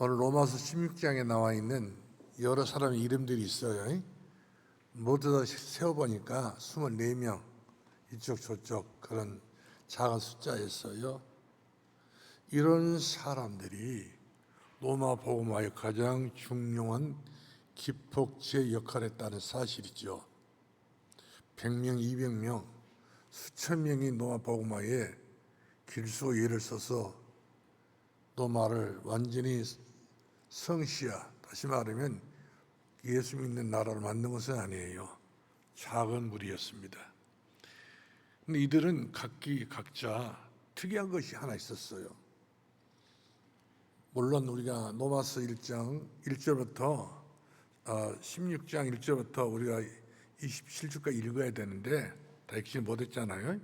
오늘 로마서 16장에 나와 있는 여러 사람의 이름들이 있어요. 모두 다 세어보니까 24명, 이쪽 저쪽 그런 작은 숫자였어요. 이런 사람들이 로마 복음화의 가장 중요한 기폭제 역할을 했다는 사실이죠. 100명, 200명, 수천 명이 로마 복음화에 길수 예를 써서 로마를 완전히 성시화, 다시 말하면 예수 믿는 나라를 만든 것은 아니에요. 작은 무리였습니다. 근데 이들은 각자 특이한 것이 하나 있었어요. 물론 우리가 로마서 1장 1절부터 16장 1절부터 우리가 27절까지 읽어야 되는데 다 읽지 못했잖아요.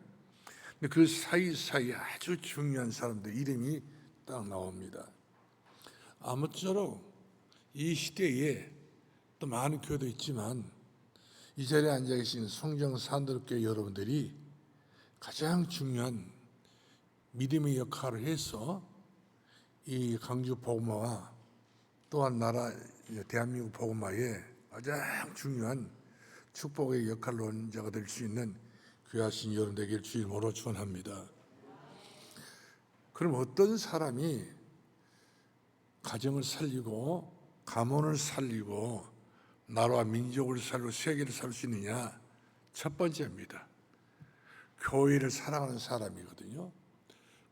근데 그 사이사이 아주 중요한 사람들 이름이 딱 나옵니다. 아무쪼록 이 시대에 또 많은 교회도 있지만 이 자리에 앉아 계신 성령 산들교회 여러분들이 가장 중요한 믿음의 역할을 해서 이 강주 복음화와 또한 나라 대한민국 복음화에 가장 중요한 축복의 역할론자가 될 수 있는 귀하신 여러분 되길 주님으로 축원합니다. 그럼 어떤 사람이 가정을 살리고 가문을 살리고 나라와 민족을 살리고 세계를 살 수 있느냐? 첫 번째입니다. 교회를 사랑하는 사람이거든요.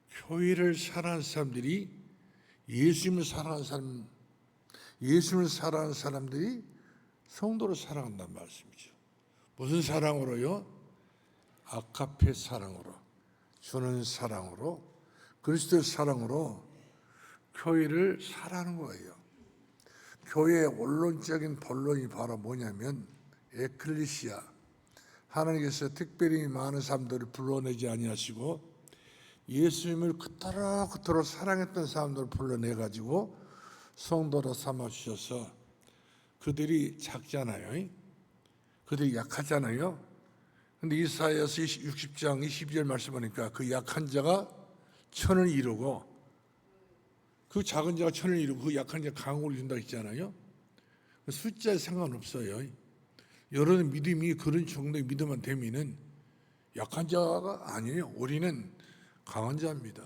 교회를 사랑하는 사람들이 예수님을 사랑하는 사람들이 성도를 사랑한다는 말씀이죠. 무슨 사랑으로요? 아가페 사랑으로, 주는 사랑으로, 그리스도의 사랑으로 교회를 사랑하는 거예요. 교회의 원론적인 본론이 바로 뭐냐면 에클리시아, 하나님께서 특별히 많은 사람들을 불러내지 아니하시고 예수님을 그토록 사랑했던 사람들을 불러내가지고 성도로 삼아주셔서 그들이 작잖아요. 그들이 약하잖아요. 근데 이사야서 60장 22절 말씀하니까 그 약한 자가 천을 이루고 그 작은 자가 천을 이루고 그 약한 자가 강을 이룬다 했잖아요. 숫자에 상관없어요. 여러분 믿음이 그런 정도의 믿음만 되면은 약한 자가 아니에요. 우리는 강한 자입니다.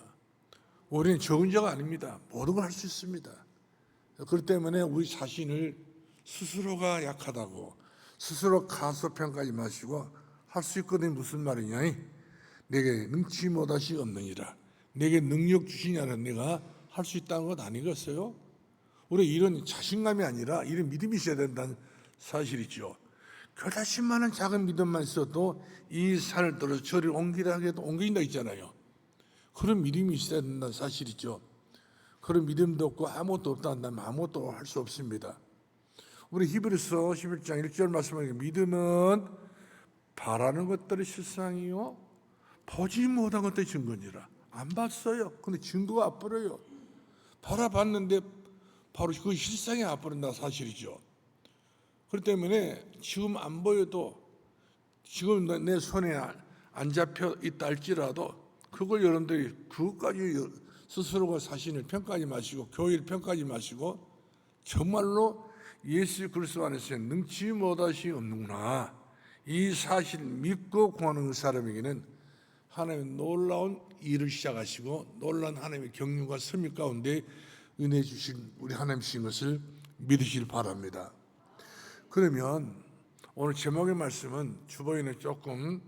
우리는 적은 자가 아닙니다. 모든 걸 할 수 있습니다. 그렇기 때문에 우리 자신을 스스로가 약하다고 스스로 가소평가하지 마시고 할 수 있거든. 무슨 말이냐? 내게 능치 못하시 없느니라. 내게 능력 주시냐라 내가 할 수 있다는 것 아니겠어요? 우리 이런 자신감이 아니라 이런 믿음이 있어야 된다는 사실이죠. 그다지만한 작은 믿음만 있어도 이 산을 떨어져 저를 옮기라 해도 옮긴다 있잖아요. 그런 믿음이 있어야 된다는 사실이죠. 그런 믿음도 없고 아무것도 없다 한다면 아무것도 할 수 없습니다. 우리 히브리서 11장 1절 말씀하니까 믿음은 바라는 것들의 실상이요 보지 못한 것들의 증거니라. 안 봤어요. 근데 증거가 앞버려요. 바라봤는데 바로 그 실상이 앞버린다 사실이죠. 그렇기 때문에 지금 안 보여도 지금 내 손에 안 잡혀 있다 할지라도 그걸 여러분들이 그것까지 스스로가 자신을 평가하지 마시고 교회를 평가하지 마시고 정말로 예수 그리스도 안에서 능치 못하시 없는구나 이 사실을 믿고 구하는 그 사람에게는 하나님의 놀라운 일을 시작하시고 놀라운 하나님의 경륜과 섭리 가운데 은혜 주신 우리 하나님 신 것을 믿으시길 바랍니다. 그러면 오늘 제목의 말씀은 주보에는 조금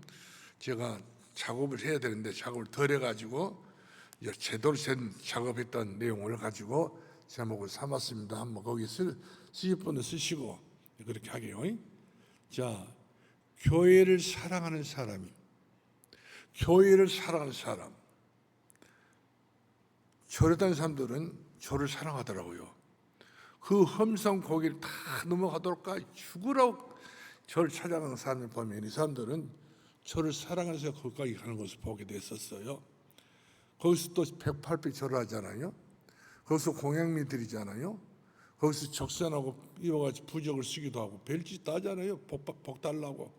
제가 작업을 해야 되는데 작업을 덜 해가지고 제대로 된 작업했던 내용을 가지고 제목을 삼았습니다. 한번 거기 쓰실 분은 쓰시고 그렇게 하게요. 자, 교회를 사랑하는 사람이 교회를 사랑하는 사람 저랬던 사람들은 저를 사랑하더라고요. 그 험상 고기를 다 넘어가도록 죽으라고 저를 찾아가는 사람을 보면 이 사람들은 저를 사랑해서 거기까지 가는 것을 보게 됐었어요. 거기서 또 108배 절을 하잖아요. 거기서 공양미 드리잖아요. 거기서 적선하고 이와 같이 부적을 쓰기도 하고 별짓 다 하잖아요. 복 달라고.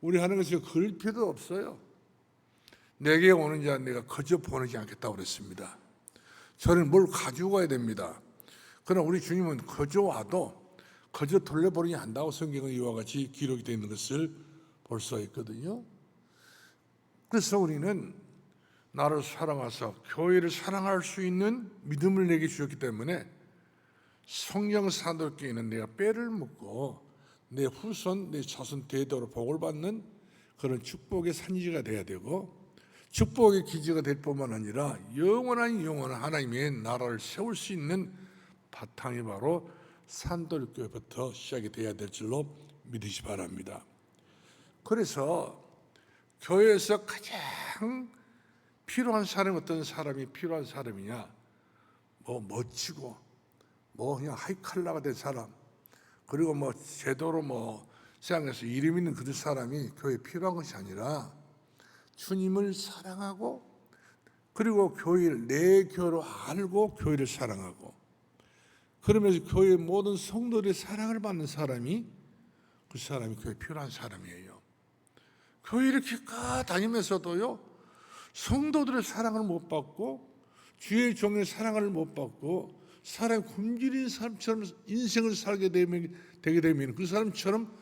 우리 하나님께서 그럴 필요도 없어요. 내게 오는 자 내가 거저 보내지 않겠다고 그랬습니다. 저는 뭘 가지고 가야 됩니다. 그러나 우리 주님은 거저 와도 거저 돌려버리지 않는다고 성경은 이와 같이 기록이 되어 있는 것을 볼 수가 있거든요. 그래서 우리는 나를 사랑하사 교회를 사랑할 수 있는 믿음을 내게 주셨기 때문에 성령 사도교회는 내가 뼈를 묻고 내 후손, 내 자손 대대로 복을 받는 그런 축복의 산지가 돼야 되고, 축복의 기지가 될 뿐만 아니라 영원한 하나님의 나라를 세울 수 있는 바탕이 바로 산돌교회부터 시작이 돼야 될 줄로 믿으시 바랍니다. 그래서 교회에서 가장 필요한 사람이 어떤 사람이 필요한 사람이냐? 멋지고 그냥 하이칼라가 된 사람, 그리고 제대로 세상에서 이름 있는 그런 사람이 교회에 필요한 것이 아니라 주님을 사랑하고, 그리고 교회를 내 교회로 알고 교회를 사랑하고, 그러면서 교회의 모든 성도들의 사랑을 받는 사람이, 그 사람이 교회에 필요한 사람이에요. 교회 이렇게 다니면서도요, 성도들의 사랑을 못 받고 주의 종의 사랑을 못 받고 사람이 굶주린 사람처럼 인생을 살게 되게 되면 그 사람처럼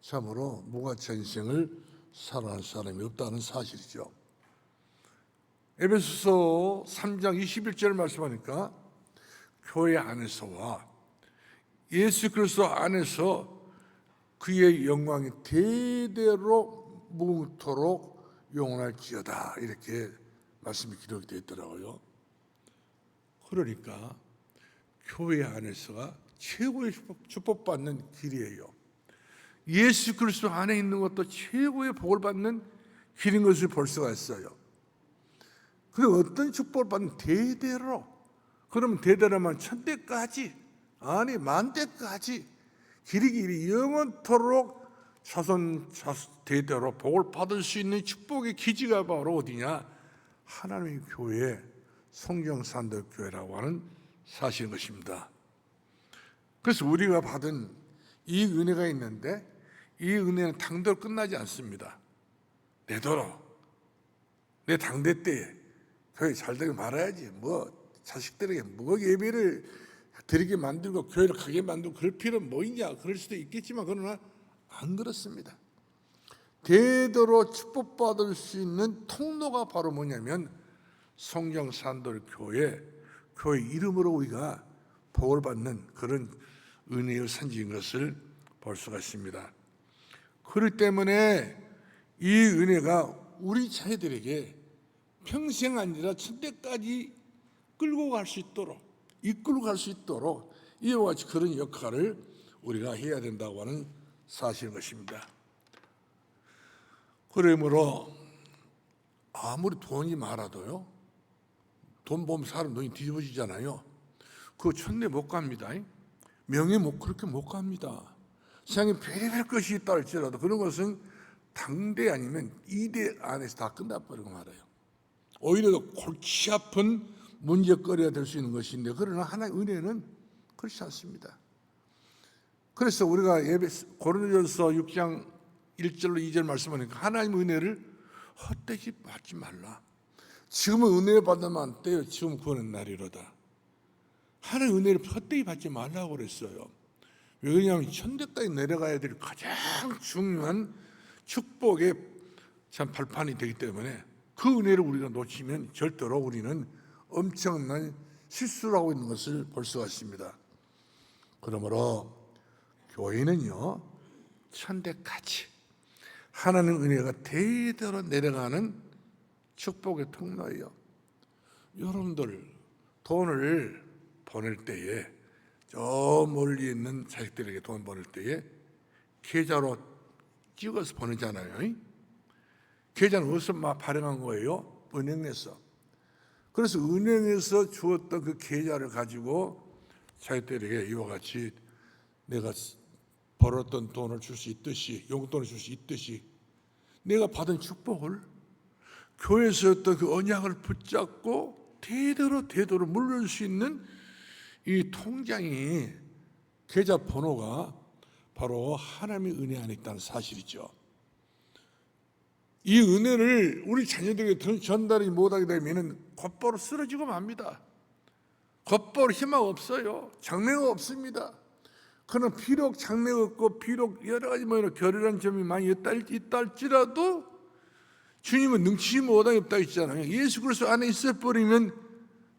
참으로 무가치한 인생을 살아가는 사람이 없다는 사실이죠. 에베소서 3장 21절 말씀하니까 교회 안에서와 예수 그리스도 안에서 그의 영광이 대대로 무궁토록 영원할지어다, 이렇게 말씀이 기록이 되어 있더라고요. 그러니까 교회 안에서가 최고의 축복받는 길이에요. 예수 그리스도 안에 있는 것도 최고의 복을 받는 길인 것을 볼 수가 있어요. 그리고 어떤 축복을 받는 대대로, 그러면 대대로만 천대까지, 아니 만대까지 길이 영원토록 자손 대대로 복을 받을 수 있는 축복의 기지가 바로 어디냐? 하나님의 교회, 성경산도교회라고 하는 사실인 것입니다. 그래서 우리가 받은 이 은혜가 있는데 이 은혜는 당대로 끝나지 않습니다. 내도록 내 당대 때에 교회 잘되게 말아야지, 자식들에게 예배를 드리게 만들고 교회를 가게 만들고 그럴 필요는 있냐, 그럴 수도 있겠지만 그러나 안 그렇습니다. 대대로 축복받을 수 있는 통로가 바로 뭐냐면 성경산돌교회, 교회 이름으로 우리가 복을 받는 그런 은혜의 산지인 것을 볼 수가 있습니다. 그렇기 때문에 이 은혜가 우리 자녀들에게 평생 아니라 천대까지 끌고 갈 수 있도록, 이끌고 갈 수 있도록 이와 같이 그런 역할을 우리가 해야 된다고 하는 사실인 것입니다. 그러므로 아무리 돈이 많아도요, 돈 보면 사람 눈이 뒤집어지잖아요. 그거 천대 못 갑니다. 명예 그렇게 못 갑니다. 세상에 별의별 것이 있다 할지라도 그런 것은 당대 아니면 이대 안에서 다 끝나버리고 말아요. 오히려 더 골치 아픈 문제거리가 될 수 있는 것인데, 그러나 하나님의 은혜는 그렇지 않습니다. 그래서 우리가 고린도전서 6장 1절로 2절 말씀하니까 하나님의 은혜를 헛되이 받지 말라. 지금은 은혜 받으면 안 돼요. 지금 구하는 날이로다. 하나님의 은혜를 헛되이 받지 말라고 그랬어요. 왜 그러냐면 천대까지 내려가야 될 가장 중요한 축복의 참 발판이 되기 때문에 그 은혜를 우리가 놓치면 절대로 우리는 엄청난 실수를 하고 있는 것을 볼 수가 있습니다. 그러므로 교회는요, 천대까지 하나님의 은혜가 대대로 내려가는 축복의 통로예요. 여러분들 돈을 보낼 때에, 저 멀리 있는 자식들에게 돈 보낼 때에 계좌로 찍어서 보내잖아요. 계좌는 어디서 발행한 거예요? 은행에서. 그래서 은행에서 주었던 그 계좌를 가지고 자식들에게 이와 같이 내가 벌었던 돈을 줄 수 있듯이, 용돈을 줄 수 있듯이 내가 받은 축복을 교회에서 어떤 그 언약을 붙잡고 대대로 물려줄 수 있는 이 통장이, 계좌 번호가 바로 하나님의 은혜 안에 있다는 사실이죠. 이 은혜를 우리 자녀들에게 전달이 못하게 되면 곧바로 쓰러지고 맙니다. 겉볼 희망 없어요. 장래가 없습니다. 그러나 비록 장래가 없고 비록 여러 가지 결여한 점이 많이 있다 할지라도 주님은 능치 못하게 없다 했잖아요. 예수 그리스도 안에 있어버리면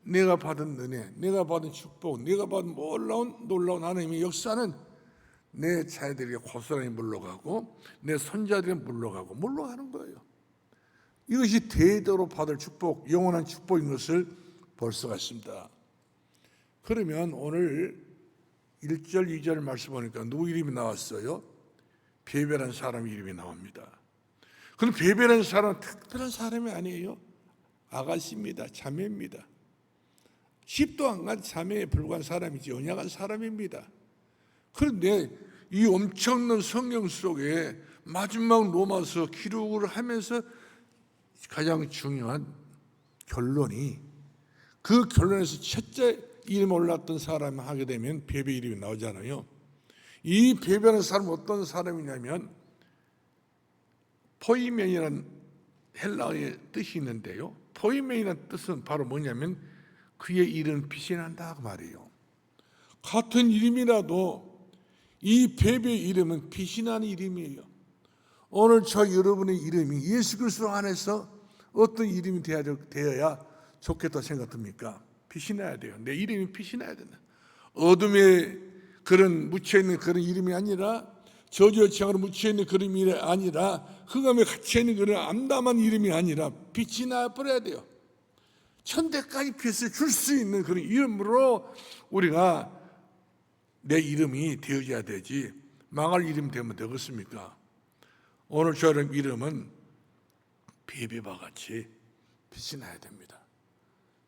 내가 받은 은혜, 내가 받은 축복, 내가 받은 놀라운 하나님의 역사는 내 자녀들에게 고스란히 물러가고 내 손자들에게 물러가는 거예요. 이것이 대대로 받을 축복, 영원한 축복인 것을 볼 수가 있습니다. 그러면 오늘 1절, 2절 말씀 보니까 누구 이름이 나왔어요? 베베라는 사람 이름이 나옵니다. 그럼 베베라는 사람은 특별한 사람이 아니에요. 아가씨입니다. 자매입니다. 10도 안 간 자매에 불과한 사람이지 연약한 사람입니다. 그런데 이 엄청난 성경 속에 마지막 로마서 기록을 하면서 가장 중요한 결론이, 그 결론에서 첫째 이름 올랐던 사람이 하게 되면 베베 이름이 나오잖아요. 이 베베라는 사람은 어떤 사람이냐면 포이멘이라는 헬라어의 뜻이 있는데요, 포이멘이라는 뜻은 바로 뭐냐면 그의 일은 빛이 난다 그 말이에요. 같은 이름이라도 이 베베의 이름은 빛이 나는 이름이에요. 오늘 저 여러분의 이름이 예수 그리스도 안에서 어떤 이름이 되어야 좋겠다 생각됩니까? 빛이 나야 돼요. 내 이름이 빛이 나야 된다. 어둠에 그런 묻혀있는 그런 이름이 아니라, 저주의 창으로 묻혀있는 그런 이름이 아니라, 흑암에 갇혀있는 그런 암담한 이름이 아니라 빛이 나버려야 돼요. 천대까지 빛을 줄 수 있는 그런 이름으로 우리가 내 이름이 되어져야 되지, 망할 이름 되면 되겠습니까? 오늘 저런 이름은 베베와 같이 빛이 나야 됩니다.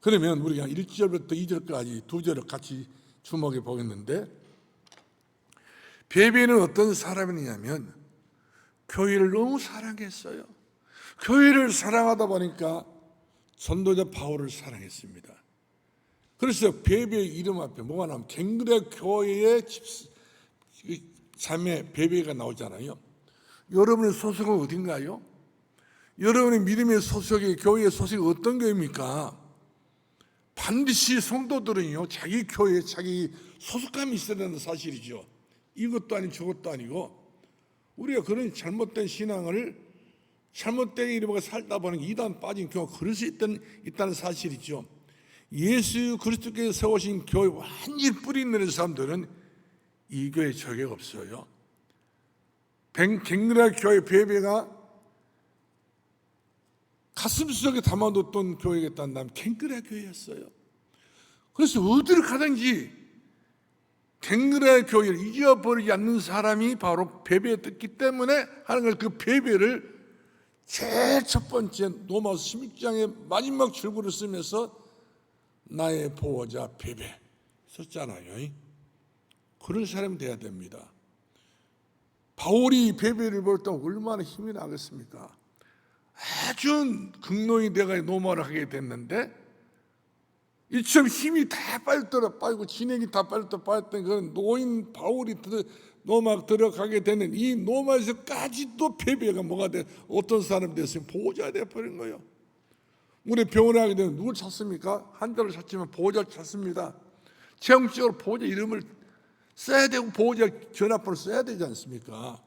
그러면 우리가 1절부터 2절까지 두 절을 같이 주목해 보겠는데, 베베는 어떤 사람이냐면 교회를 너무 사랑했어요. 교회를 사랑하다 보니까 전도자 바울을 사랑했습니다. 그래서 베베의 이름 앞에 뭐가 나오면 갱그레 교회의 자매 베베가 나오잖아요. 여러분의 소속은 어딘가요? 여러분의 믿음의 소속이, 교회의 소속이 어떤 교회입니까? 반드시 성도들은요, 자기 교회에 자기 소속감이 있어야 되는 사실이죠. 이것도 아니고 저것도 아니고, 우리가 그런 잘못된 신앙을 잘못된 이름으로 살다 보니 이단 빠진 경우가 그럴 수 있다는 사실이죠. 예수 그리스도께서 세우신 교회 완전히 뿌리 있는 사람들은 이 교회에 적용 없어요. 갱그라 교회 베베가 가슴속에 담아뒀던 교회겠다는 갱그라 교회였어요. 그래서 어디를 가든지 갱그라 교회를 잊어버리지 않는 사람이 바로 베베였기 때문에 하는 걸, 그 베베를 제일 첫 번째 로마서 16장의 마지막 줄구를 쓰면서 나의 보호자 베베 썼잖아요. 그런 사람이 돼야 됩니다. 바울이 베베를 볼 때 얼마나 힘이 나겠습니까? 아주 극노인 대가 노마를 하게 됐는데, 이처럼 힘이 다 빠지고 진액이 다 빠졌던 그런 노인 바울이 노마 들어가게 되는 이 노마에서까지도 베베가 뭐가 돼, 어떤 사람이 됐으면 보호자가 되어버린 거예요. 우리 병원에 가게 되면 누굴 찾습니까? 환자를 찾지만 보호자를 찾습니다. 체형적으로 보호자 이름을 써야 되고 보호자 전화번호를 써야 되지 않습니까?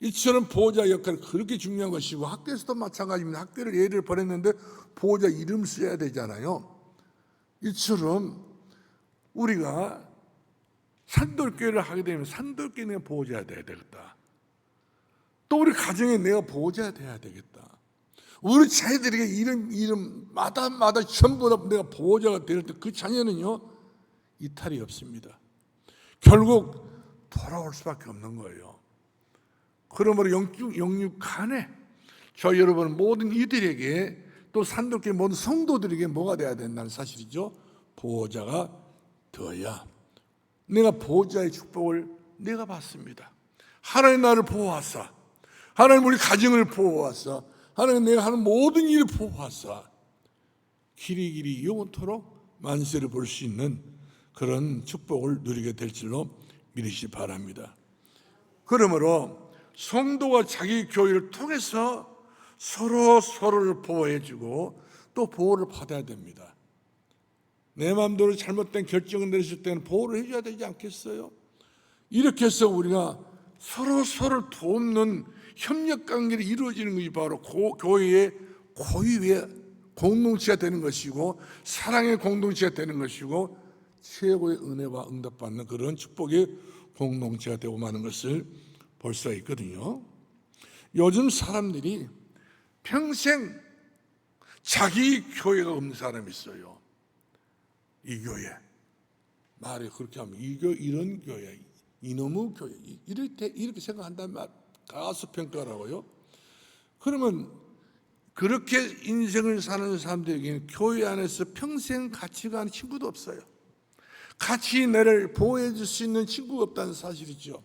이처럼 보호자 역할이 그렇게 중요한 것이고, 학교에서도 마찬가지입니다. 학교를 예를 보냈는데 보호자 이름 써야 되잖아요. 이처럼 우리가 산돌교회를 하게 되면 산돌교회 내가 보호자가 돼야 되겠다. 또 우리 가정에 내가 보호자가 돼야 되겠다. 우리 자녀들에게 이름마다 전부 다 내가 보호자가 될 때 그 자녀는요, 이탈이 없습니다. 결국 돌아올 수밖에 없는 거예요. 그러므로 영육 간에 저 여러분 모든 이들에게, 또 산돌교회 모든 성도들에게 뭐가 돼야 된다는 사실이죠. 보호자가 되어야, 내가 보호자의 축복을 내가 받습니다. 하나님 나를 보호하사, 하나님 우리 가정을 보호하사, 하나님 내가 하는 모든 일을 보호하사 길이길이 영원토록 만세를 볼 수 있는 그런 축복을 누리게 될 줄로 믿으시기 바랍니다. 그러므로 성도가 자기 교회를 통해서 서로를 보호해주고 또 보호를 받아야 됩니다. 내 마음대로 잘못된 결정을 내렸을 때는 보호를 해줘야 되지 않겠어요? 이렇게 해서 우리가 서로를 돕는 협력 관계가 이루어지는 것이 바로 교회의 고유의 공동체가 되는 것이고 사랑의 공동체가 되는 것이고 최고의 은혜와 응답받는 그런 축복의 공동체가 되고 마는 것을 볼 수가 있거든요. 요즘 사람들이 평생 자기 교회가 없는 사람이 있어요. 이 교회 말이 그렇게 하면 이런 교회, 이놈의 교회 이렇게 생각한다는 말 가소평가라고요. 그러면 그렇게 인생을 사는 사람들에게는 교회 안에서 평생 같이 가는 친구도 없어요. 같이 나를 보호해 줄 수 있는 친구가 없다는 사실이죠.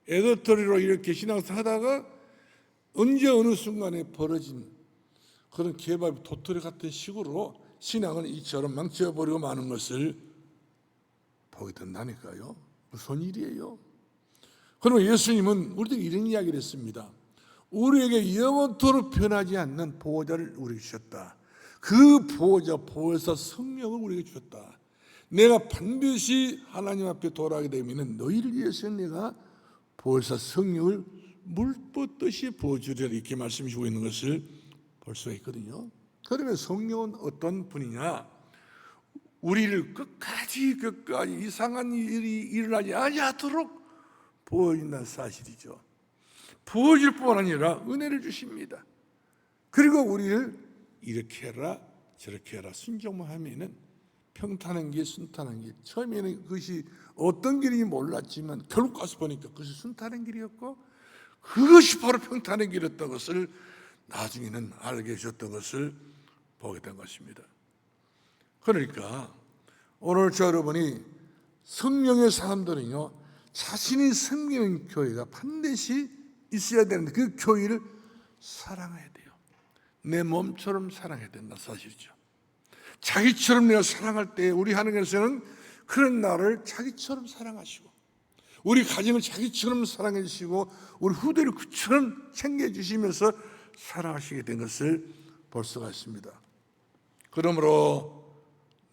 애도터리로 이렇게 신앙생활 하다가 언제 어느 순간에 벌어진 그런 개발 도토리 같은 식으로 신앙을 이처럼 망쳐버리고 마는 것을 보게 된다니까요. 무슨 일이에요? 그러면 예수님은 우리에게 이런 이야기를 했습니다. 우리에게 영원토록 변하지 않는 보호자를 우리에게 주셨다. 그 보호자 성령을 우리에게 주셨다. 내가 반드시 하나님 앞에 돌아가게 되면 너희를 위해서 내가 보호자 성령을 물 붓듯이 부어주리라 이렇게 말씀해 주고 있는 것을 볼 수가 있거든요. 그러면 성령은 어떤 분이냐? 우리를 끝까지 이상한 일이 일어나지 않도록 부어준다는 사실이죠. 부어줄 뿐만 아니라 은혜를 주십니다. 그리고 우리를 이렇게 해라 저렇게 해라 순종만 하면은 평탄한 길 순탄한 길, 처음에는 그것이 어떤 길인지 몰랐지만 결국 가서 보니까 그것이 순탄한 길이었고 그것이 바로 평탄한 길이었던 것을 나중에는 알게 해주셨던 것을 보게 된 것입니다. 그러니까 오늘 저 여러분이 성령의 사람들은요 자신이 섬기는 교회가 반드시 있어야 되는데 그 교회를 사랑해야 돼요. 내 몸처럼 사랑해야 된다 사실이죠. 자기처럼 내가 사랑할 때 우리 하나님께서는 그런 나를 자기처럼 사랑하시고 우리 가정을 자기처럼 사랑해 주시고 우리 후대를 그처럼 챙겨 주시면서 사랑하시게 된 것을 볼 수가 있습니다. 그러므로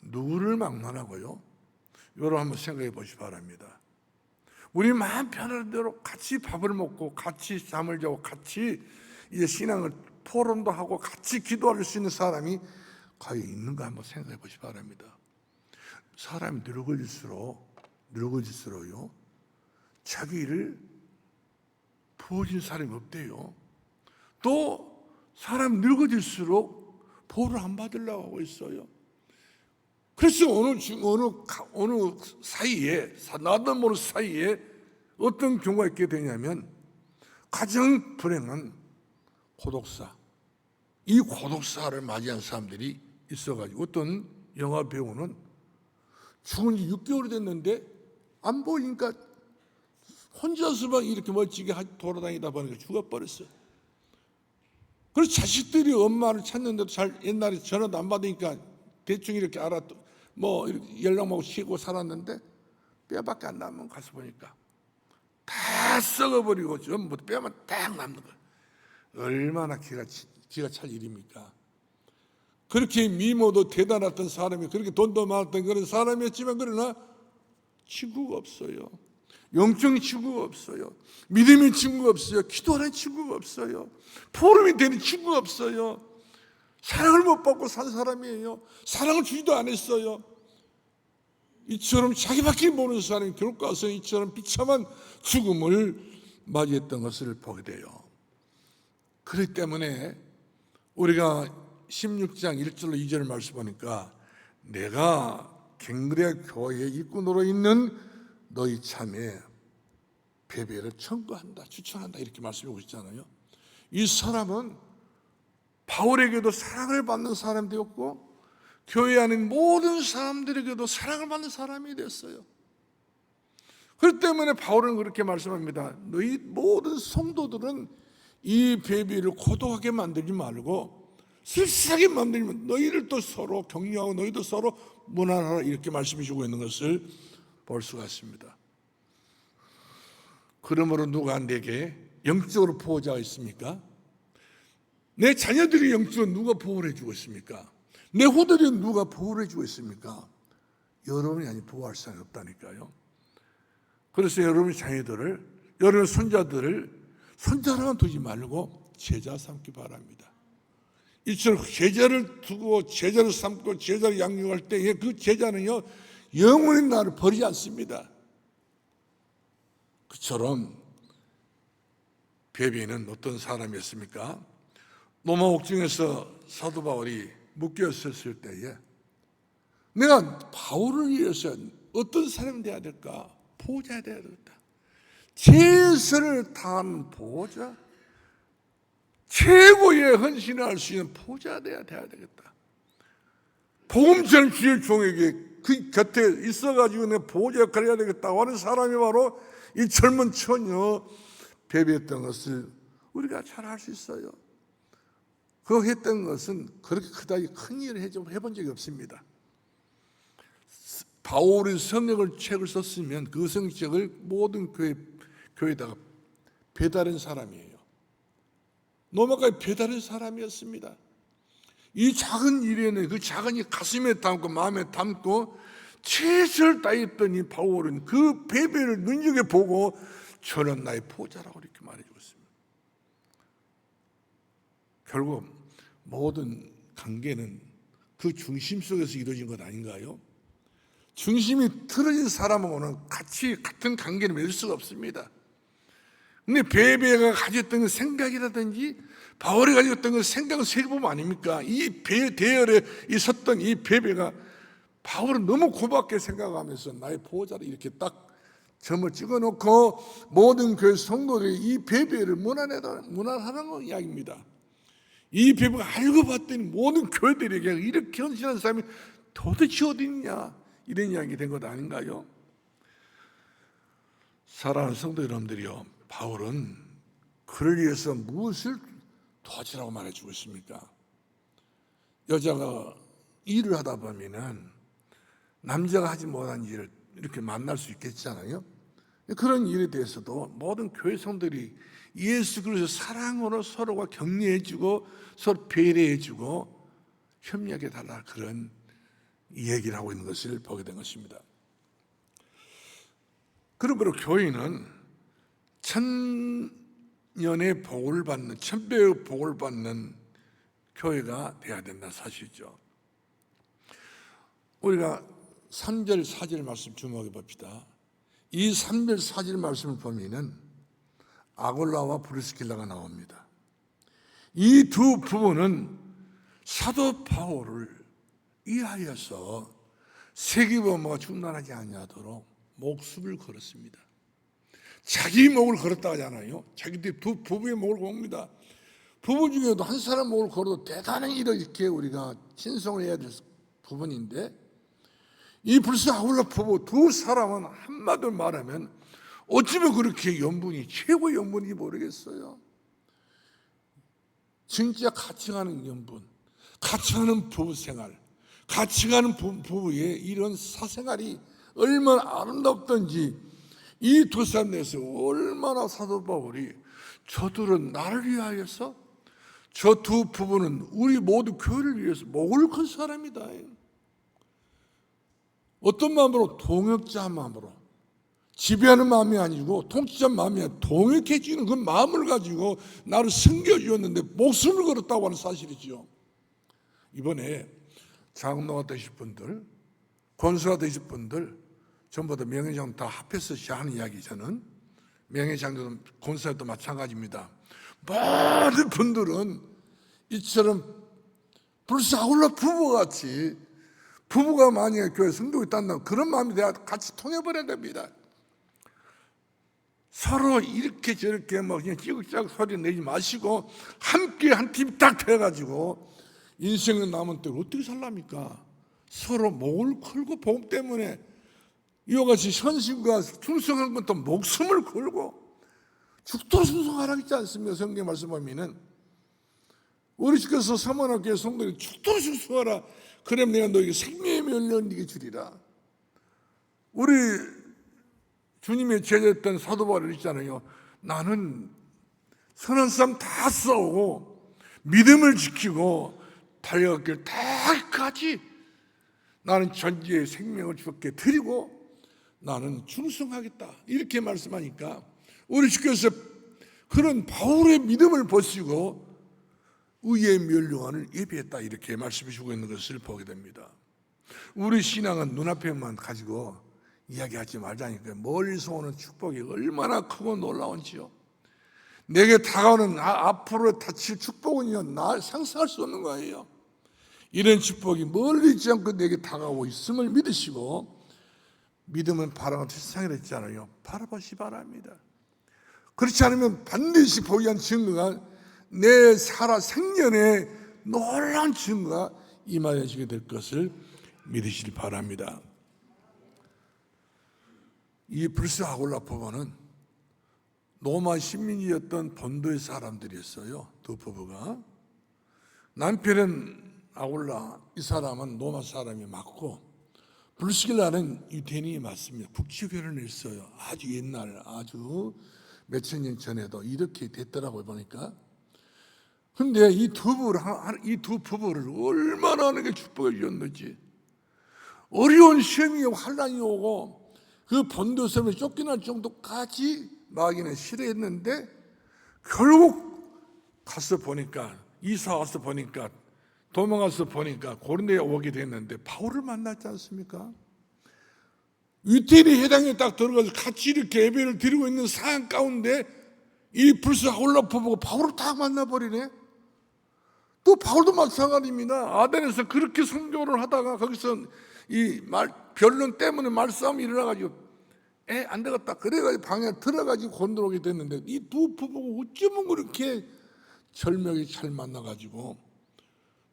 누구를 막론하고요? 여러분 한번 생각해 보시기 바랍니다. 우리 마음 편한 대로 같이 밥을 먹고 같이 잠을 자고 같이 이제 신앙을 포럼도 하고 같이 기도할 수 있는 사람이 과연 있는가 한번 생각해 보시기 바랍니다. 사람이 늙어질수록요 자기 일을 부어진 사람이 없대요. 또 사람 늙어질수록 보호를 안 받으려고 하고 있어요. 그래서 어느 사이에 나도 모르는 사이에 어떤 경우가 있게 되냐면 가장 불행한 고독사, 이 고독사를 맞이한 사람들이 있어가지고 어떤 영화 배우는 죽은 지 6개월이 됐는데 안 보이니까 혼자서만 이렇게 멋지게 돌아다니다 보니까 죽어버렸어요. 그래서 자식들이 엄마를 찾는데도 잘 옛날에 전화도 안 받으니까 대충 이렇게 연락하고 쉬고 살았는데 뼈밖에 안 남은 가서 보니까 다 썩어버리고 전부 뼈만 딱 남는 거예요. 얼마나 기가 찰 일입니까? 그렇게 미모도 대단했던 사람이 그렇게 돈도 많았던 그런 사람이었지만 그러나 친구가 없어요. 영적인 친구가 없어요. 믿음의 친구가 없어요. 기도하는 친구가 없어요. 포럼이 되는 친구가 없어요. 사랑을 못 받고 산 사람이에요. 사랑을 주지도 않았어요. 이처럼 자기밖에 모르는 사람이 결국 가서 이처럼 비참한 죽음을 맞이했던 것을 보게 돼요. 그렇기 때문에 우리가 16장 1절로 2절을 말씀 보니까 내가 갱그레아 교회의 일꾼으로 있는 너희 참에 베베를 청구한다, 추천한다 이렇게 말씀하고 있잖아요. 이 사람은 바울에게도 사랑을 받는 사람이 되었고 교회 안에 모든 사람들에게도 사랑을 받는 사람이 됐어요. 그렇기 때문에 바울은 그렇게 말씀합니다. 너희 모든 성도들은 이 베베를 고독하게 만들지 말고 쓸쓸하게 만들면 너희를 또 서로 격려하고 너희도 서로 무난하라 이렇게 말씀해 주고 있는 것을 볼 수가 있습니다. 그러므로 누가 내게 영적으로 보호자가 있습니까? 내 자녀들이 영적으로 누가 보호를 해주고 있습니까? 내 후대들이 누가 보호를 해주고 있습니까? 여러분이 아닌 부활 사람이 없다니까요. 그래서 여러분의 자녀들을, 여러분의 손자들을 손자로만 두지 말고 제자 삼기 바랍니다. 이처럼 제자를 두고 제자를 삼고 제자를 양육할 때에 그 제자는요 영원히 나를 버리지 않습니다. 그처럼 베베는 어떤 사람이었습니까? 로마 옥중에서 사도 바울이 묶여 있었을 때에 내가 바울을 위해서 어떤 사람이 되어야 될까? 보호자가 되어야 되겠다. 최선을 다하는 보호자, 최고의 헌신을 할 수 있는 보호자가 되어야 되겠다. 복음전 주의 종에게 그 곁에 있어가지고 내 보호자 역할을 해야 되겠다고 하는 사람이 바로 이 젊은 처녀 베베였던 것을 우리가 잘 알 수 있어요. 그 했던 것은 그렇게 그다지 큰 일을 해본 적이 없습니다. 바울이 성경을 책을 썼으면 그 성경책을 모든 교회에다가 배달한 사람이에요. 로마까지 배달한 사람이었습니다. 이 작은 일에는 그 작은 일 가슴에 담고 마음에 담고 최선을 다했던 이 바울은 그 베베를 눈여겨보고 저는 나의 보호자라고 이렇게 말해주고 있습니다. 결국 모든 관계는 그 중심 속에서 이루어진 것 아닌가요? 중심이 틀어진 사람하고는 같은 관계를 맺을 수가 없습니다. 근데 베베가 가졌던 그 생각이라든지 바울이 가졌던 그 생각을 세보면 아닙니까? 이 대열에 있었던 이 베베가 바울은 너무 고맙게 생각하면서 나의 보호자를 이렇게 딱 점을 찍어놓고 모든 교회 성도들이 이 베베를 문안하는 이야기입니다. 이 베베가 알고 봤더니 모든 교회들에게 이렇게 헌신하는 사람이 도대체 어디 있냐, 이런 이야기 된 것 아닌가요? 사랑하는 성도 여러분들이요, 바울은 그를 위해서 무엇을 도와주라고 말해주고 있습니까? 여자가 일을 하다 보면은 남자가 하지 못한 일을 이렇게 만날 수 있겠잖아요. 그런 일에 대해서도 모든 교회 성도들이 예수 그리스도의 사랑으로 서로가 격려해주고 서로 배려해주고 협력해달라, 그런 얘기를 하고 있는 것을 보게 된 것입니다. 그러므로 교회는 천년의 복을 받는, 천배의 복을 받는 교회가 되어야 된다는 사실이죠. 우리가 3절 4절 말씀 주목해 봅시다. 이 3절 4절 말씀을 보면은 아골라와 브리스길라가 나옵니다. 이 두 부부는 사도 바울을 위하여서 세계보모가 중단하지 아니하도록 목숨을 걸었습니다. 자기 목을 걸었다 하잖아요. 자기들 두 부부의 목을 겁니다. 부부 중에도 한 사람 목을 걸어도 대단한 일을 이렇게 우리가 신성을 해야 될 부분인데, 이 불사 아울라 부부 두 사람은 한마디로 말하면 어쩌면 그렇게 연분이 최고의 연분인지 모르겠어요. 진짜 같이 가는 연분, 같이 가는 부부 생활, 같이 가는 부부의 이런 사생활이 얼마나 아름답던지, 이 두 사람 내에서 얼마나 사도 바울이 저들은 나를 위하여서, 저 두 부부는 우리 모두 교회를 위해서 목을 건 사람이다. 어떤 마음으로? 동역자 마음으로, 지배하는 마음이 아니고 통치자 마음이 아니라 동역해주는 그 마음을 가지고 나를 섬겨주었는데 목숨을 걸었다고 하는 사실이죠. 이번에 장로가 되실 분들, 권수가 되실 분들 전부 다 명예장 다 합해서 하는 이야기. 저는 명예장도 권수도 마찬가지입니다. 모든 분들은 이처럼 불사 아울라 부부같이, 부부가 만약에 교회 성도가 있다면 그런 마음이 돼야 같이 통해버려야 됩니다. 서로 이렇게 저렇게 뭐 그냥 찌극짝 소리 내지 마시고 함께 한 팀 딱 돼가지고 인생의 남은 때를 어떻게 살랍니까? 서로 목을 걸고 복음 때문에 이와 같이 헌신과 충성한 것도 목숨을 걸고 죽도록 순종하라고 했지 않습니까? 성경 말씀 보면은 우리 집에서 사모학교의 성도들이 죽도록 순종하라. 그럼 내가 너에게 생명의 멸류를 네게 주리라. 우리 주님의 제자였던 사도 바울이 있잖아요. 나는 선한 싸움 다 싸우고 믿음을 지키고 달려갔길 다까지 나는 전지의 생명을 주께 드리고 나는 충성하겠다. 이렇게 말씀하니까 우리 주께서 그런 바울의 믿음을 보시고 의의 멸류관을 예비했다 이렇게 말씀해 주고 있는 것을 보게 됩니다. 우리 신앙은 눈앞에만 가지고 이야기하지 말자니까 멀리서 오는 축복이 얼마나 크고 놀라운지요. 내게 다가오는 앞으로 닥칠 축복은요, 나 상상할 수 없는 거예요. 이런 축복이 멀리 있지 않고 내게 다가오고 있음을 믿으시고, 믿음은 바라보는 세상이라 했잖아요. 바라보시 바랍니다. 그렇지 않으면 반드시 보기 위한 증거가 내 살아 생년에 놀라운 증거가 임하여지게 될 것을 믿으시기 바랍니다. 이 불스 아굴라 부부는 로마 식민지였던 본도의 사람들이었어요. 두 부부가. 남편은 아굴라, 이 사람은 로마 사람이 맞고 브루스길라는 유대인이 맞습니다. 국제 결혼을 했어요. 아주 옛날, 아주 몇천 년 전에도 이렇게 됐더라고요, 보니까. 근데 이 두 부부를 얼마나 하는 게 축복을 주었는지, 어려운 시험이 환란이 오고 그 본도 섬에 쫓겨날 정도까지 마귀는 싫어했는데, 결국 가서 보니까, 이사 와서 보니까, 도망가서 보니까 고린도에 오게 됐는데 바울을 만났지 않습니까? 유태인의 회당에 딱 들어가서 같이 이렇게 예배를 드리고 있는 상황 가운데 이 불스 아굴라 부부가 바울을 딱 만나버리네. 또 바울도 마찬가지입니다. 아덴에서 그렇게 성교를 하다가 거기서 이 변론 때문에 말싸움이 일어나가지고 안 되겠다 그래가지고 방에 들어가지고 곤돌오게 됐는데, 이 두 부부가 어쩌면 그렇게 절묘하게 잘 만나가지고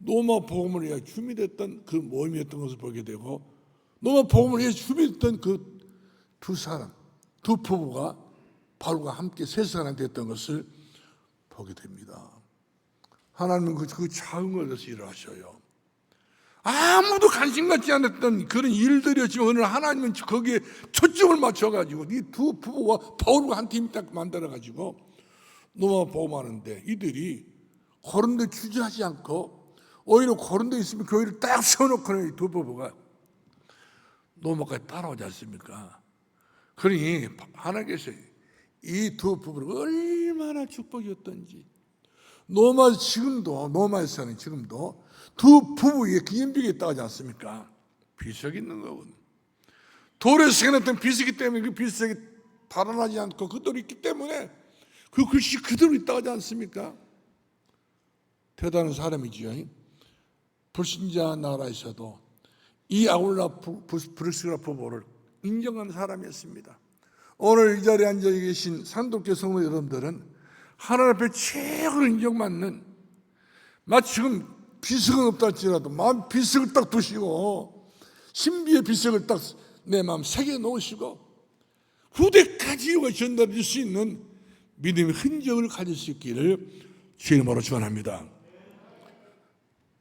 로마 복음을 위해 준비됐던 그 모임이었던 것을 보게 되고, 로마 복음을 위해 준비됐던 그 두 사람, 두 부부가 바울과 함께 세상에 됐던 것을 보게 됩니다. 하나님은 그 작은 것에서 일하셔요. 아무도 관심 갖지 않았던 그런 일들이었지만 오늘 하나님은 거기에 초점을 맞춰가지고 이 두 부부가 바울과 한 팀 딱 만들어가지고 로마 복음하는데, 이들이 고린도에 주저하지 않고 오히려 고린도에 있으면 교회를 딱 세워놓고는 이 두 부부가 로마까지 따라오지 않습니까? 그러니 하나님께서 이 두 부부를 얼마나 축복이었던지, 로마에서는 지금도 두 부부의 기념비가 있다고 하지 않습니까? 비석이 있는 거군. 돌에서 생겼던 비석이 때문에 그 비석이 달아나지 않고 그대로 있기 때문에 그 글씨 그대로 있다고 하지 않습니까? 대단한 사람이지요. 불신자 나라에서도 이 아굴라 브루스길라 부부를 인정하는 사람이었습니다. 오늘 이 자리에 앉아 계신 산독교 성도 여러분들은 하나님 앞에 최고로 인정받는, 마치 지금 비석은 없다 할지라도 마음 비석을 딱 두시고 신비의 비석을 딱 내 마음 새겨 놓으시고 후대까지 전달해 줄 수 있는 믿음의 흔적을 가질 수 있기를 주의 이름으로 축원합니다.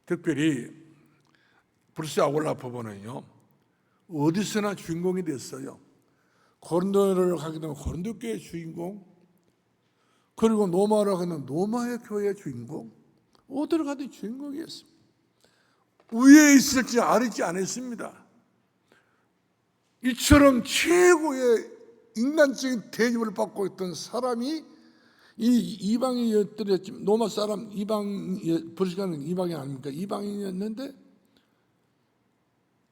특별히 브루스 아굴라 부부는요, 어디서나 주인공이 됐어요. 고린도를 가게 되면 고린도 교회의 주인공, 그리고 로마를 가면 로마의 교회의 주인공, 어디를 가든 주인공이었습니다. 위에 있을지 아래지 않았습니다. 이처럼 최고의 인간적인 대접을 받고 있던 사람이 이 이방인이었더랬지만, 로마 사람 브루스길라는 이방인 아닙니까? 이방인이었는데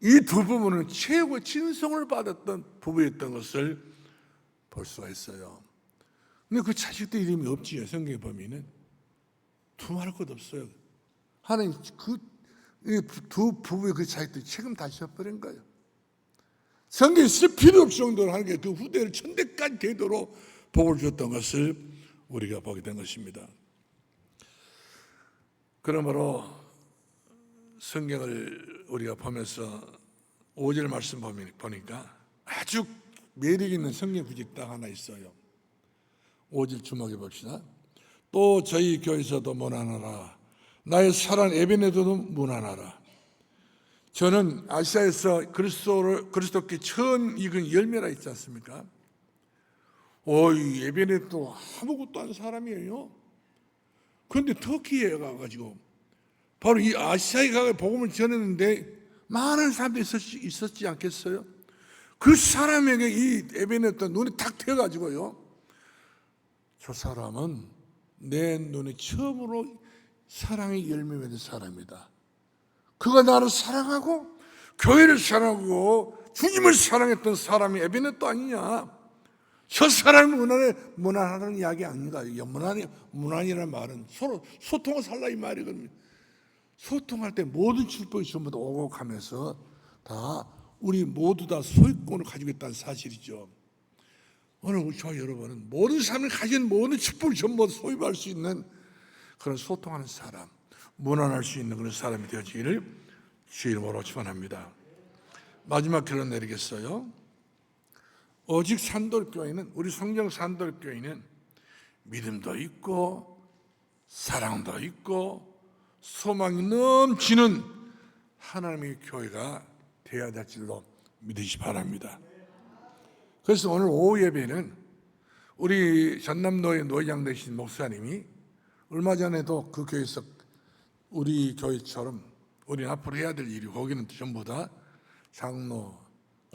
이 두 부부는 최고의 친성을 받았던 부부였던 것을 볼 수가 있어요. 근데 그 자식들 이름이 없지요. 성경에 보면은 두말할 것 없어요. 하나님 그 두 부부의 그 자식들 책임 다 져버린 거예요. 성경에 쓸 필요 없을 정도로 하는 게 그 후대를 천대까지 되도록 복을 줬던 것을 우리가 보게 된 것입니다. 그러므로 성경을 우리가 보면서 5절 말씀 보니까 아주 매력 있는 성경 구절이 딱 하나 있어요. 5절 주목해 봅시다. 또 저희 교회에서도 문안하라. 나의 사랑 에베네도도 문안하라. 저는 아시아에서 그리스도께 처음 익은 열매라 있지 않습니까? 이 에베네도 아무것도 아닌 사람이에요. 그런데 터키에 가가지고 바로 이 아시아에 가서 복음을 전했는데 많은 사람들이 있었지 않겠어요? 그 사람에게 이 에베네토가 눈이 탁 트여가지고요, 저 사람은 내 눈에 처음으로 사랑의 열매 맺은 사람이다. 그가 나를 사랑하고 교회를 사랑하고 주님을 사랑했던 사람이 에베네토 아니냐. 저 사람이 무난하다는 이야기 아닌가. 무난이라는 말은 서로 소통을 살라 이 말이거든요. 소통할 때 모든 축복이 전부 다 오곡하면서 다 우리 모두 다 소유권을 가지고 있다는 사실이죠. 오늘 저와 여러분은 모든 사람이 가진 모든 축복을 전부 소유할 수 있는 그런 소통하는 사람, 무난할 수 있는 그런 사람이 되어지기를 주의 이름으로 축원합니다. 마지막 결론 내리겠어요. 오직 산돌교회는, 우리 성경 산돌교회는 믿음도 있고 사랑도 있고 소망이 넘치는 하나님의 교회가 되어야 될 줄로 믿으시 바랍니다. 그래서 오늘 오후 예배는 우리 전남노회 노회장 되신 목사님이 얼마 전에도 그 교회에서 우리 교회처럼 우리는 앞으로 해야 될 일이, 거기는 전부 다 장로,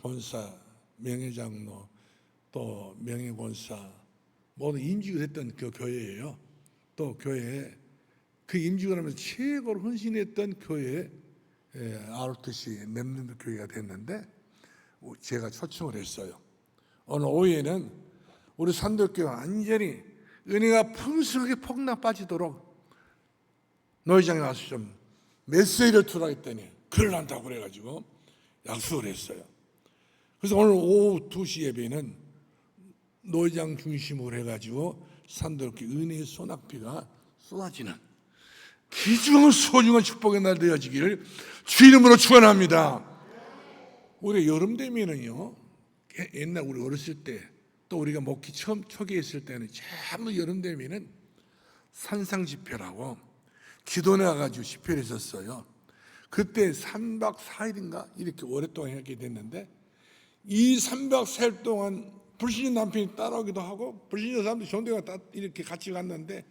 권사, 명예장로, 또 명예권사 모두 임직을 했던 그 교회예요. 또 교회에 그 임직을 하면서 최고로 헌신했던 교회에 RTC 렘넌트 교회가 됐는데 제가 초청을 했어요. 오늘 오후에는 우리 산돌교회 완전히 은혜가 풍성하게 폭락 빠지도록 노회장에 와서 좀 메시지를 투라 했더니 그걸 한다고 그래가지고 약속을 했어요. 그래서 오늘 오후 2시 예배는 노회장 중심으로 해가지고 산돌교회 은혜의 소낙비가 쏟아지는 귀중한 소중한 축복의 날 되어지기를 주 이름으로 축원합니다. 우리 여름 되면은요, 옛날 우리 어렸을 때 또 우리가 목회 처음 초기에 있을 때는 전부 여름 되면은 산상 집회라고 기도 나가지고 집회를 했었어요. 그때 3박 4일인가 이렇게 오랫동안 하게 됐는데 이 3박 4일 동안 불신자 남편이 따라오기도 하고 불신자 사람들이 존대가 다 이렇게 같이 갔는데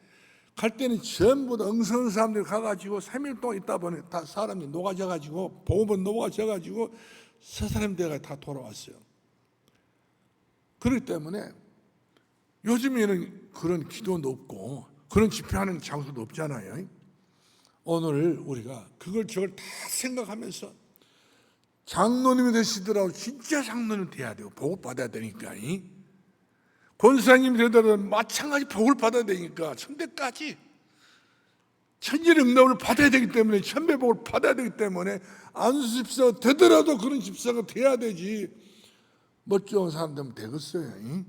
갈 때는 전부 다 엉성한 사람들이 가가지고 3일 동안 있다 보니 다 사람들이 녹아져가지고 복음은 녹아져가지고 서 사람들이 다 돌아왔어요. 그렇기 때문에 요즘에는 그런 기도도 없고 그런 집회하는 장소도 없잖아요. 오늘 우리가 그걸 저걸 다 생각하면서 장로님이 되시더라도 진짜 장로님 돼야 되고 복을 받아야 되니까, 권사님이 되더라도 마찬가지 복을 받아야 되니까 천대까지 천일의 응답을 받아야 되기 때문에 천배복을 받아야 되기 때문에 안수 집사가 되더라도 그런 집사가 돼야 되지 멋쩍은 사람 되면 되겠어요.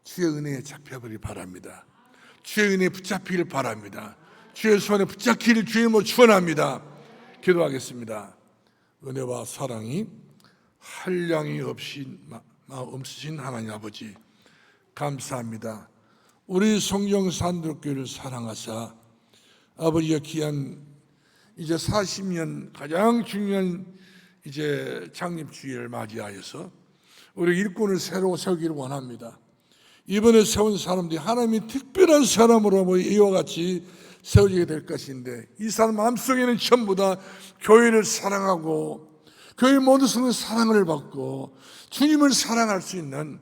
주의 은혜에 잡혀버리기 바랍니다. 주의 은혜에 붙잡히기를 바랍니다. 주의 손에 붙잡히기를 주님으로 축원합니다. 기도하겠습니다. 은혜와 사랑이 한량이 없으신 하나님 아버지 감사합니다. 우리 성령 산돌교회를 사랑하사 아버지의 귀한 이제 40년 가장 중요한 이제 창립 주일을 맞이하여서 우리 일꾼을 새로 세우기를 원합니다. 이번에 세운 사람들이 하나님이 특별한 사람으로 이와 같이 세워지게 될 것인데 이 사람 마음속에는 전부 다 교회를 사랑하고 교회 모든 성도의 사랑을 받고 주님을 사랑할 수 있는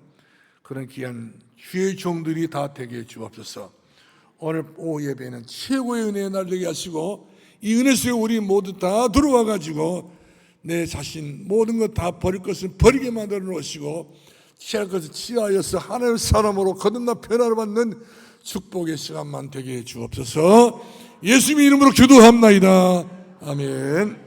그런 귀한 주의 종들이 다 되게 해 주옵소서. 오늘 오후 예배는 최고의 은혜의 날 되게 하시고 이 은혜 속에 우리 모두 다 들어와 가지고 내 자신 모든 것 다 버릴 것은 버리게 만들어 놓으시고 취할 것을 취하여서 하나님의 사람으로 거듭나 변화를 받는 축복의 시간만 되게 해 주옵소서. 예수님 이름으로 기도합나이다. 아멘.